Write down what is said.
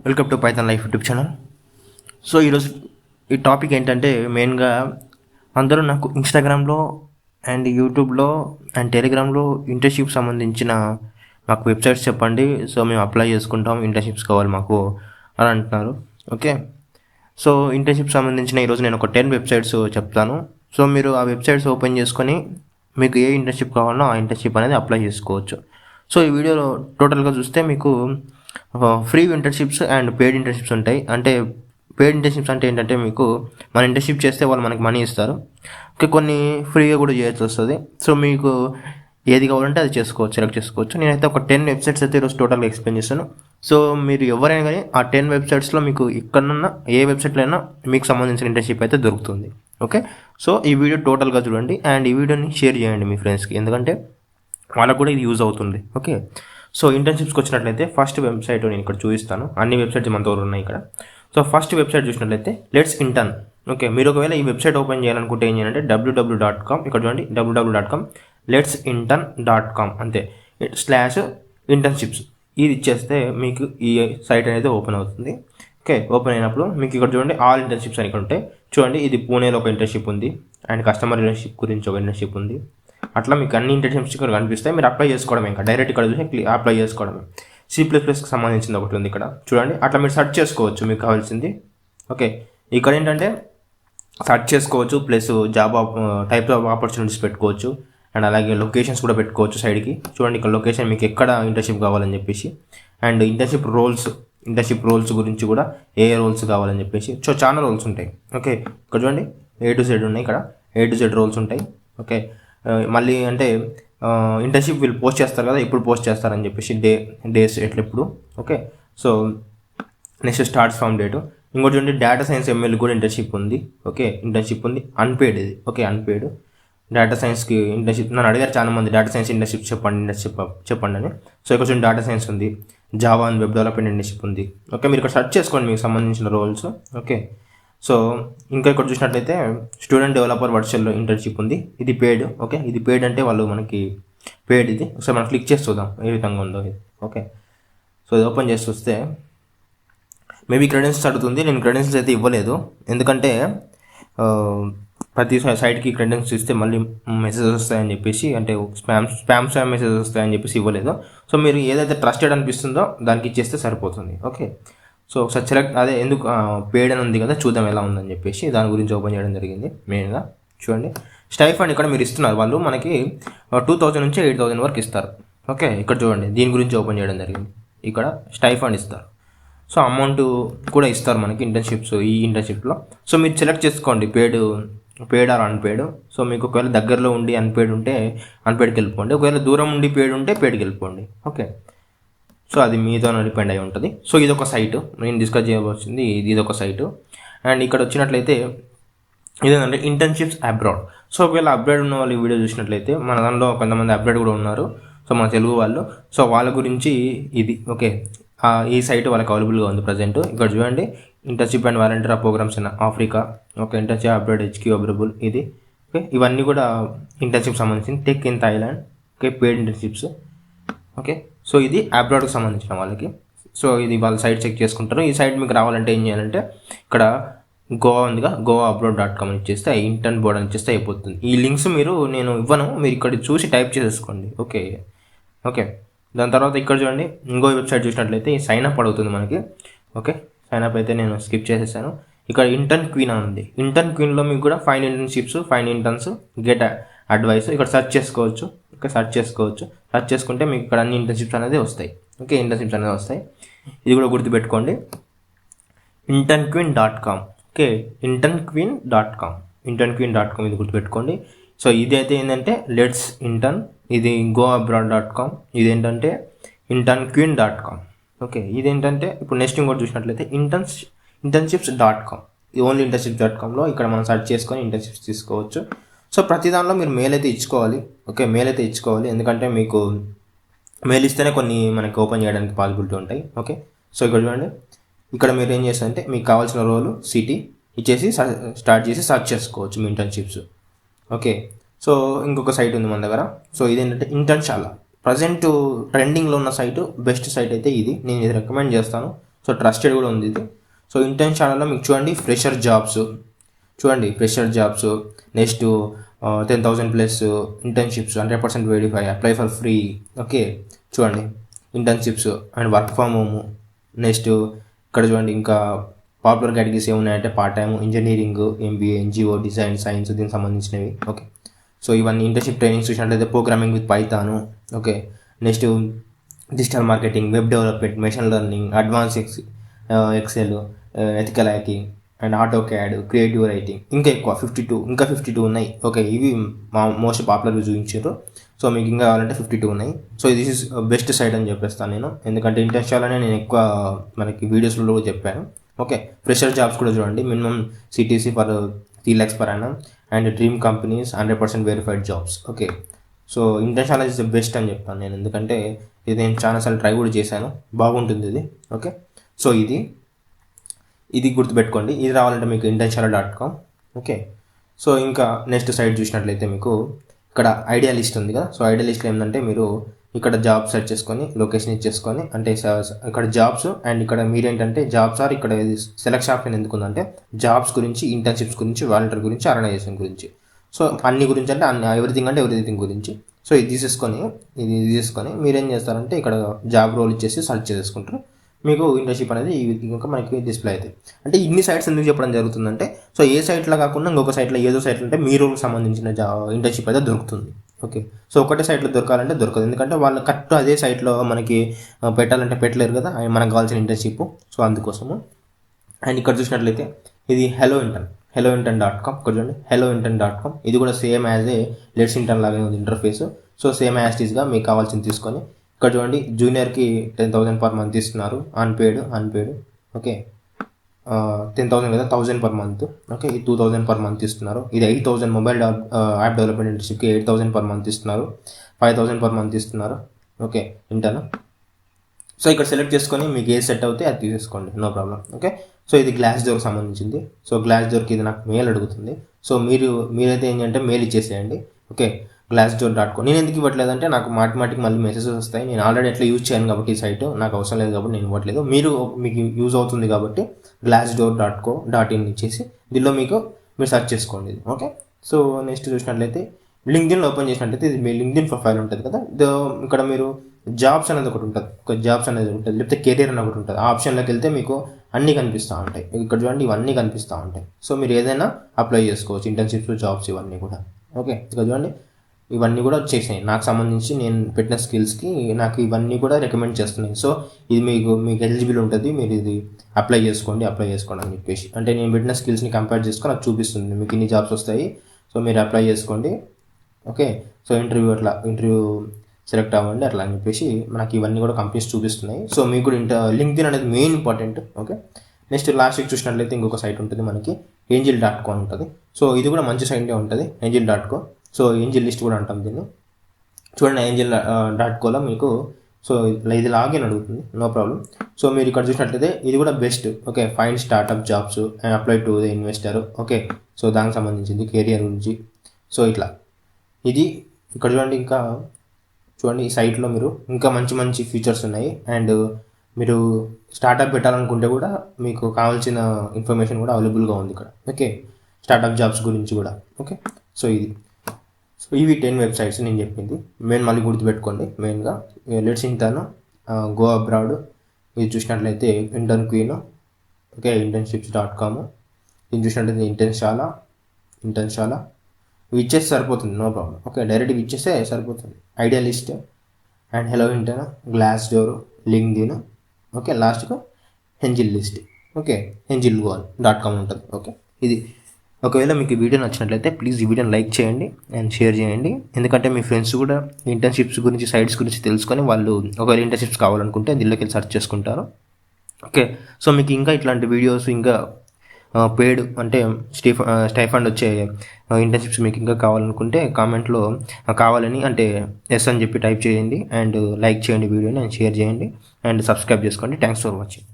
Welcome to Python life YouTube channel. So ఈరోజు ఈ topic ఏంటంటే మెయిన్గా అందరూ నాకు ఇన్స్టాగ్రామ్లో అండ్ యూట్యూబ్లో అండ్ టెలిగ్రామ్లో ఇంటర్న్షిప్ సంబంధించిన మాకు వెబ్సైట్స్ చెప్పండి, సో మేము అప్లై చేసుకుంటాం, ఇంటర్న్షిప్స్ కావాలి మాకు అని అంటున్నారు. ఓకే, సో ఇంటర్న్షిప్ సంబంధించిన ఈరోజు నేను ఒక 10 వెబ్సైట్స్ చెప్తాను. సో మీరు ఆ వెబ్సైట్స్ ఓపెన్ చేసుకొని మీకు ఏ ఇంటర్న్షిప్ కావాలో ఆ ఇంటర్న్షిప్ అనేది అప్లై చేసుకోవచ్చు. సో ఈ వీడియోలో టోటల్గా చూస్తే మీకు free internships and paid internships ఉంటాయి. అంటే పెయిడ్ ఇంటర్న్షిప్స్ అంటే ఏంటంటే మీకు మన ఇంటర్న్షిప్ చేస్తే వాళ్ళు మనకి మనీ ఇస్తారు. ఓకే, కొన్ని ఫ్రీగా కూడా చేయాల్సి వస్తుంది. సో మీకు ఏది కావాలంటే అది చేసుకోవచ్చు, సెలెక్ట్ చేసుకోవచ్చు. నేనైతే ఒక 10 వెబ్సైట్స్ అయితే ఈరోజు టోటల్గా ఎక్స్ప్లెయిన్ చేస్తాను. సో మీరు ఎవరైనా కానీ ఆ 10 వెబ్సైట్స్లో మీకు ఎక్కడన్నా ఏ వెబ్సైట్లో అయినా మీకు సంబంధించిన ఇంటర్న్షిప్ అయితే దొరుకుతుంది. ఓకే, సో ఈ వీడియో టోటల్గా చూడండి అండ్ ఈ వీడియోని షేర్ చేయండి మీ ఫ్రెండ్స్కి, ఎందుకంటే వాళ్ళకు కూడా ఇది యూజ్ అవుతుంది. ఓకే, సో ఇంటర్న్షిప్స్కి వచ్చినట్లయితే ఫస్ట్ వెబ్సైట్ నేను ఇక్కడ చూపిస్తాను. అన్ని వెబ్సైట్స్ మన దగ్గర ఉన్నాయి ఇక్కడ. సో ఫస్ట్ వెబ్సైట్ చూసినట్లయితే లెట్స్ ఇంటర్న్. ఓకే, మీరు ఒకవేళ ఈ వెబ్సైట్ ఓపెన్ చేయాలనుకుంటే ఏం చేయాలంటే www.com, ఇక్కడ చూడండి www.com letsintern.com అంతే /internships ఇది ఇచ్చేస్తే మీకు ఈ సైట్ అనేది ఓపెన్ అవుతుంది. ఓకే, ఓపెన్ అయినప్పుడు మీకు ఇక్కడ చూడండి ఆల్ ఇంటర్న్షిప్స్ అని ఇక్కడ ఉంటాయి. చూడండి, ఇది పూణేలో ఒక ఇంటర్న్షిప్ ఉంది అండ్ కస్టమర్ రిలేషన్షిప్ గురించి ఒక ఇంటర్న్షిప్ ఉంది. అట్లా మీకు అన్ని ఇంటర్న్షిప్స్ ఇక్కడ కనిపిస్తాయి. మీరు అప్లై చేసుకోవడమే, ఇంకా డైరెక్ట్ ఇక్కడ చూసి అప్లై చేసుకోవడమే. C++కి సంబంధించింది ఒకటి ఉంది ఇక్కడ చూడండి. అట్లా మీరు సెర్చ్ చేసుకోవచ్చు మీకు కావాల్సింది. ఓకే, ఇక్కడ ఏంటంటే సెర్చ్ చేసుకోవచ్చు, plus job types of opportunities పెట్టుకోవచ్చు అండ్ అలాగే లొకేషన్స్ కూడా పెట్టుకోవచ్చు సైడ్కి. చూడండి ఇక్కడ లొకేషన్ మీకు ఎక్కడ ఇంటర్న్షిప్ కావాలని చెప్పేసి అండ్ ఇంటర్న్షిప్ రోల్స్ గురించి కూడా ఏ రోల్స్ కావాలని చెప్పేసి. సో చాలా రోల్స్ ఉంటాయి. ఓకే, ఇక్కడ చూడండి A to Z ఉన్నాయి, ఇక్కడ A to Z రోల్స్ ఉంటాయి. ఓకే, మళ్ళీ అంటే ఇంటర్న్షిప్ వీళ్ళు పోస్ట్ చేస్తారు కదా, ఎప్పుడు పోస్ట్ చేస్తారని చెప్పేసి డేస్ ఎప్పుడు. Okay, so next starts from date. ఇంకోటి చూడండి డేటా సైన్స్ ML కూడా ఇంటర్న్షిప్ ఉంది. ఓకే, ఇంటర్న్షిప్ ఉంది, అన్పెయిడ్ ఇది. ఓకే, అన్పెయిడ్ డేటా సైన్స్కి ఇంటర్న్షిప్. నన్ను అడిగారు చాలా మంది డేటా సైన్స్ ఇంటర్న్షిప్ చెప్పండి అని. సో ఇక్కడ చూడండి డేటా సైన్స్ ఉంది, Java and web development internship ఉంది. ఓకే, మీరు ఇక్కడ సెర్చ్ చేసుకోండి మీకు సంబంధించిన రోల్స్. ఓకే, సో ఇంకా ఇక్కడ చూసినట్లయితే స్టూడెంట్ డెవలపర్ వర్చువల్ ఇంటర్న్షిప్ ఉంది, ఇది పెయిడ్. ఓకే, ఇది పెయిడ్ అంటే వాళ్ళు మనకి పెయిడ్ ఇది. ఒకసారి మనం క్లిక్ చేసి చూద్దాం ఏ విధంగా ఉందో ఇది. ఓకే, సో ఇది ఓపెన్ చేసి చూస్తే మేబీ క్రెడెన్షియల్స్ అడుగుతుంది. నేను క్రెడెన్షియల్స్ అయితే ఇవ్వలేదు, ఎందుకంటే ప్రతి సైట్కి క్రెడెన్షియల్స్ ఇస్తే మళ్ళీ మెసేజెస్ వస్తాయని చెప్పేసి, అంటే స్పామ్ మెసేజెస్ వస్తాయని చెప్పేసి ఇవ్వలేదు. సో మీరు ఏదైతే ట్రస్టెడ్ అనిపిస్తుందో దానికి ఇచ్చేస్తే సరిపోతుంది. ఓకే, సో ఒకసారి సెలెక్ట్ అదే ఎందుకు పెయిడ్ అని ఉంది కదా, చూద్దాం ఎలా ఉందని చెప్పేసి దాని గురించి ఓపెన్ చేయడం జరిగింది. మెయిన్గా చూడండి స్టైఫండ్ ఇక్కడ మీరు ఇస్తున్నారు, వాళ్ళు మనకి 2000 నుంచి 8000 వరకు ఇస్తారు. ఓకే, ఇక్కడ చూడండి దీని గురించి ఓపెన్ చేయడం జరిగింది. ఇక్కడ స్టైఫండ్ ఇస్తారు, సో అమౌంట్ కూడా ఇస్తారు మనకి ఇంటర్న్షిప్స్ ఈ ఇంటర్న్షిప్లో. సో మీరు సెలెక్ట్ చేసుకోండి పెయిడ్ ఆర్ అన్పెయిడ్. సో మీకు ఒకవేళ దగ్గరలో ఉండి అన్పెయిడ్ ఉంటే అన్పెయిడ్కి వెళ్ళిపోండి, ఒకవేళ దూరం ఉండి పెయిడ్ ఉంటే పెయిడ్కి వెళ్ళిపోండి. ఓకే, సో అది మీతో డిపెండ్ అయి ఉంటుంది. సో ఇది ఒక సైటు నేను డిస్కస్ చేయవలసింది, ఇది ఒక సైటు. అండ్ ఇక్కడ వచ్చినట్లయితే ఇదేంటంటే ఇంటర్న్షిప్స్ అబ్రాడ్. సో ఒకవేళ అబ్రాడ్ ఉన్న వాళ్ళు ఈ వీడియో చూసినట్లయితే మన దానిలో కొంతమంది అబ్రాడ్ కూడా ఉన్నారు, సో మన తెలుగు వాళ్ళు. సో వాళ్ళ గురించి ఇది. ఓకే, ఈ సైట్ వాళ్ళకి అవైలబుల్గా ఉంది ప్రజెంట్. ఇక్కడ చూడండి internship and volunteer programmes in Africa. Okay, internship abroad HQ available ఇది. ఓకే, ఇవన్నీ కూడా ఇంటర్న్షిప్ సంబంధించిన tech in Thailand. Okay, paid internships. Okay, so ఇది అబ్రాడ్కి సంబంధించిన వాళ్ళకి. సో ఇది వాళ్ళ సైట్ చెక్ చేసుకుంటారు. ఈ సైట్ మీకు రావాలంటే ఏం చేయాలంటే ఇక్కడ గోవా ఉందిగా, goa.abroad.com అని ఇచ్చేస్తే ఇంటర్న్ బోర్డ్ అని ఇచ్చేస్తే అయిపోతుంది. ఈ లింక్స్ నేను ఇవ్వను, మీరు ఇక్కడ చూసి టైప్ చేసేసుకోండి. ఓకే, ఓకే, దాని తర్వాత ఇక్కడ చూడండి ఇంకో వెబ్సైట్ చూసినట్లయితే ఈ సైన్ అప్ అడుగుతుంది మనకి. ఓకే, సైన్ అప్ అయితే నేను స్కిప్ చేసేసాను. ఇక్కడ ఇంటర్న్ క్వీన్ అని ఉంది. ఇంటర్న్ క్వీన్లో మీకు కూడా 5 ఇంటర్న్షిప్స్ 5 ఇంటర్న్స్ గెట్ అడ్వైస్ ఇక్కడ సెర్చ్ చేసుకోవచ్చు. ఓకే, సెర్చ్ చేసుకుంటే మీకు ఇక్కడ అన్ని ఇంటర్న్షిప్స్ అనేది వస్తాయి. ఓకే, ఇంటర్న్షిప్స్ అనేది వస్తాయి. ఇది కూడా గుర్తుపెట్టుకోండి, internqueen.com. ఓకే, internqueen.com ఇది గుర్తుపెట్టుకోండి. సో ఇది అయితే ఏంటంటే లెట్స్ ఇంటర్న్, ఇది goabroad.com, ఇది ఏంటంటే internqueen.com. ఓకే, ఇదేంటంటే ఇప్పుడు నెక్స్ట్ ఇంకోటి చూసినట్లయితే internships.com. ఇది ఓన్లీ internships.comలో ఇక్కడ మనం సెర్చ్ చేసుకొని ఇంటర్న్షిప్స్ తీసుకోవచ్చు. సో ప్రతి దానిలో మీరు మెయిల్ అయితే ఇచ్చుకోవాలి. ఓకే, మెయిల్ అయితే ఇచ్చుకోవాలి, ఎందుకంటే మీకు మెయిల్ ఇస్తేనే కొన్ని మనకి ఓపెన్ చేయడానికి పాసిబిలిటీ ఉంటాయి. ఓకే, సో ఇక్కడ చూడండి ఇక్కడ మీరు ఏం చేస్తారంటే మీకు కావాల్సిన రోలు సిటీ ఇచ్చేసి స్టార్ట్ చేసి సెర్చ్ చేసుకోవచ్చు మీ ఇంటర్న్షిప్స్. ఓకే, సో ఇంకొక సైట్ ఉంది మన దగ్గర. సో ఇదేంటంటే ఇంటర్న్షాలా, ప్రజెంట్ ట్రెండింగ్లో ఉన్న సైటు, బెస్ట్ సైట్ అయితే ఇది. నేను ఇది రికమెండ్ చేస్తాను. సో ట్రస్టెడ్ కూడా ఉంది ఇది. సో ఇంటర్న్షాలలో మీకు చూడండి ఫ్రెషర్ జాబ్స్, చూడండి fresher jobs, next 10,000 plus internships 100% verify, apply for free. Okay, చూడండి internships and work from home. Next ఇక్కడ చూడండి ఇంకా పాపులర్ కేటగిరీస్ ఏమున్నాయంటే part time, engineering, MBA, NGO, design, science దీనికి సంబంధించినవి. ఓకే, సో ఇవన్నీ ఇంటర్న్షిప్ ట్రైనింగ్స్ చూసినట్లయితే programming with Python. Okay, next digital marketing, web development, machine learning, advance Excel, ethical hacking and AutoCAD, creative writing, ఇంకా ఎక్కువ 52 ఉన్నాయి. Okay, ఇవి most పాపులర్గా చూపించారు. So మీకు ఇంకా కావాలంటే 52 ఉన్నాయి. So this is best site అని చెప్పేస్తాను నేను, ఎందుకంటే ఇంటర్న్షిప్లోనే నేను ఎక్కువ మనకి వీడియోస్లో కూడా చెప్పాను. ఓకే, ఫ్రెషర్ జాబ్స్ కూడా చూడండి, minimum CTC for 3 lakhs per annum and dream companies 100% verified jobs. Okay, so internship is the best అని చెప్తాను నేను, ఎందుకంటే ఇది నేను చాలాసార్లు ట్రై కూడా చేశాను, బాగుంటుంది ఇది. ఓకే, సో ఇది గుర్తుపెట్టుకోండి. ఇది రావాలంటే మీకు internship.com. ఓకే, సో ఇంకా నెక్స్ట్ సైట్ చూసినట్లయితే మీకు ఇక్కడ ఐడియా లిస్ట్ ఉంది కదా. సో ఐడియా లిస్ట్లో ఏంటంటే మీరు ఇక్కడ జాబ్ సెర్చ్ చేసుకొని లొకేషన్ ఇచ్చేసుకొని, అంటే ఇక్కడ జాబ్స్ అండ్ ఇక్కడ మీరేంటంటే జాబ్స్ ఆర్ ఇక్కడ సెలెక్షన్ ఆప్షన్ ఎందుకు ఉందంటే జాబ్స్ గురించి, ఇంటర్న్షిప్స్ గురించి, వాలంటీర్ గురించి, ఆర్గనైజేషన్ గురించి. సో అన్ని గురించి అంటే ఎవ్రీథింగ్ గురించి. సో ఇది తీసుకొని మీరేం చేస్తారంటే ఇక్కడ జాబ్ రోల్ ఇచ్చేసి సెర్చ్ చేసుకుంటారు. మీకు ఇంటర్న్షిప్ అనేది ఇంకా మనకి డిస్ప్లే అవుతుంది. అంటే ఇన్ని సైట్స్ ఎందుకు చెప్పడం జరుగుతుందంటే, సో ఏ సైట్లో కాకుండా ఇంకొక సైట్లో ఏదో సైట్లో అంటే మీ రోల్కి సంబంధించిన ఇంటర్న్షిప్ అయితే దొరుకుతుంది. ఓకే, సో ఒకటే సైట్లో దొరకాలంటే దొరకదు, ఎందుకంటే వాళ్ళు కరెక్ట్ అదే సైట్లో మనకి పెట్టాలంటే పెట్టలేరు కదా మనకు కావాల్సిన ఇంటర్న్షిప్. సో అందుకోసము. అండ్ ఇక్కడ చూసినట్లయితే ఇది hellointern.com. ఇక్కడ చూడండి hellointern.com. ఇది కూడా same as a let's intern లాగే ఉంది ఇంటర్ఫేస్. సో సేమ్ యాజ్ టీస్గా మీకు కావాల్సింది తీసుకొని ఇక్కడ చూడండి జూనియర్కి 10,000 per month ఇస్తున్నారు, అన్పేడ్. ఓకే, 10,000 కదా, 1,000 per month. ఓకే, ఇది 2,000 per month ఇస్తున్నారు. ఇది 8,000 మొబైల్ యాప్ డెవలప్మెంట్ ఇంటర్న్షిప్కి 8,000 per month ఇస్తున్నారు, 5,000 per month ఇస్తున్నారు. Okay, intern. సో ఇక్కడ సెలెక్ట్ చేసుకొని మీకు ఏది సెట్ అవుతే అది తీసేసుకోండి, నో ప్రాబ్లం. ఓకే, సో ఇది గ్లాస్ డోర్కి సంబంధించింది. సో గ్లాస్ డోర్కి ఇది నాకు మెయిల్ అడుగుతుంది. సో మీరైతే ఏంటంటే మెయిల్ ఇచ్చేసేయండి. Okay, glassdoor.com. నేను ఎందుకు ఇవ్వట్లేదంటే నాకు మాటిమాటికి మళ్ళీ మెసేజెస్ వస్తాయి. నేను ఆల్రెడీ ఎట్లా యూజ్ చేయను కాబట్టి ఈ సైట్ నాకు అవసరం లేదు కాబట్టి నేను ఇవ్వట్లేదు. మీకు యూజ్ అవుతుంది కాబట్టి glassdoor.co.in ఇచ్చేసి దీనిలో మీరు సెర్చ్ చేసుకోండి. ఓకే, సో నెక్స్ట్ చూసినట్లయితే లింక్డ్ఇన్ ఓపెన్ చేసినట్లయితే ఇది మీ లింక్డ్ఇన్ ప్రొఫైల్ ఉంటుంది కదా. ఇక్కడ మీరు జాబ్స్ అనేది ఒకటి ఉంటుంది, లేకపోతే కెరీర్ అని ఒకటి ఉంటుంది. ఆ ఆప్షన్లోకి వెళ్తే మీకు అన్నీ కనిపిస్తూ ఉంటాయి. ఇక్కడ చూడండి ఇవన్నీ కనిపిస్తూ ఉంటాయి. సో మీరు ఏదైనా అప్లై చేసుకోవచ్చు, ఇంటర్న్షిప్స్, జాబ్స్ ఇవన్నీ కూడా. ఓకే, ఇక్కడ చూడండి ఇవన్నీ కూడా వచ్చేసాయి నాకు సంబంధించి నేను పెట్టిన స్కిల్స్కి నాకు ఇవన్నీ కూడా రికమెండ్ చేస్తున్నాయి. సో ఇది మీకు ఎలిజిబుల్ ఉంటుంది, మీరు ఇది అప్లై చేసుకోండి అని చెప్పేసి, అంటే నేను పెట్టిన స్కిల్స్ని కంపేర్ చేసుకొని అది చూపిస్తుంది మీకు ఇన్ని జాబ్స్ వస్తాయి. సో మీరు అప్లై చేసుకోండి. ఓకే, సో ఇంటర్వ్యూ సెలెక్ట్ అవ్వండి అట్లా అని చెప్పేసి మనకి ఇవన్నీ కూడా కంపెనీస్ చూపిస్తున్నాయి. సో మీకు కూడా లింక్డ్ఇన్ అనేది main important. Okay, next last week చూసినట్లయితే ఇంకొక సైట్ ఉంటుంది మనకి angel.com ఉంటుంది. సో ఇది కూడా మంచి సైటే ఉంటుంది, angel.com. సో ఏంజిల్ లిస్ట్ కూడా అంటాం దీన్ని. చూడండి angel.coలో మీకు సో ఇది లాగిన్ అడుగుతుంది, నో ప్రాబ్లం. సో మీరు ఇక్కడ చూసినట్లయితే ఇది కూడా best. Okay, find startup jobs and apply to the investor. Okay, so దానికి సంబంధించింది కెరియర్ గురించి. సో ఇట్లా ఇది ఇక్కడ చూడండి. ఇంకా చూడండి ఈ సైట్లో మీరు ఇంకా మంచి ఫీచర్స్ ఉన్నాయి. అండ్ మీరు స్టార్టప్ పెట్టాలనుకుంటే కూడా మీకు కావాల్సిన ఇన్ఫర్మేషన్ కూడా అవైలబుల్గా ఉంది ఇక్కడ. ఓకే, స్టార్టప్ జాబ్స్ గురించి కూడా. ఓకే, సో ఇవి 10 వెబ్సైట్స్ నేను చెప్పింది. మళ్ళీ గుర్తుపెట్టుకోండి. మెయిన్గా లెట్స్ ఇంటర్న్, గో అబ్రాడ్, ఇది చూసినట్లయితే ఇంటర్న్ క్వీన్. ఓకే, internships.com, ఇది చూసినట్లయితే ఇంటర్న్షాలా ఇవి ఇచ్చేస్తే సరిపోతుంది, నో ప్రాబ్లం. ఓకే, డైరెక్ట్ ఇవి ఇచ్చేస్తే సరిపోతుంది. Idea list and hello intern, glass door, LinkedIn. Okay, లాస్ట్కు ఏంజిల్ లిస్ట్. ఓకే, angel.com ఉంటుంది. ఓకే, ఇది ఒకవేళ మీకు ఈ వీడియో నచ్చినట్లయితే ప్లీజ్ ఈ వీడియోని లైక్ చేయండి అండ్ షేర్ చేయండి, ఎందుకంటే మీ ఫ్రెండ్స్ కూడా ఇంటర్న్షిప్స్ గురించి, సైట్స్ గురించి తెలుసుకొని వాళ్ళు ఒకవేళ ఇంటర్న్షిప్స్ కావాలనుకుంటే దీనిలోకి వెళ్ళి సెర్చ్ చేసుకుంటారు. ఓకే, సో మీకు ఇంకా ఇట్లాంటి వీడియోస్, ఇంకా పెయిడ్ అంటే స్టైఫండ్ వచ్చే ఇంటర్న్షిప్స్ మీకు ఇంకా కావాలనుకుంటే కామెంట్లో కావాలని అంటే ఎస్ అని చెప్పి టైప్ చేయండి అండ్ లైక్ చేయండి వీడియోని అండ్ షేర్ చేయండి అండ్ సబ్స్క్రైబ్ చేసుకోండి. Thanks for watching.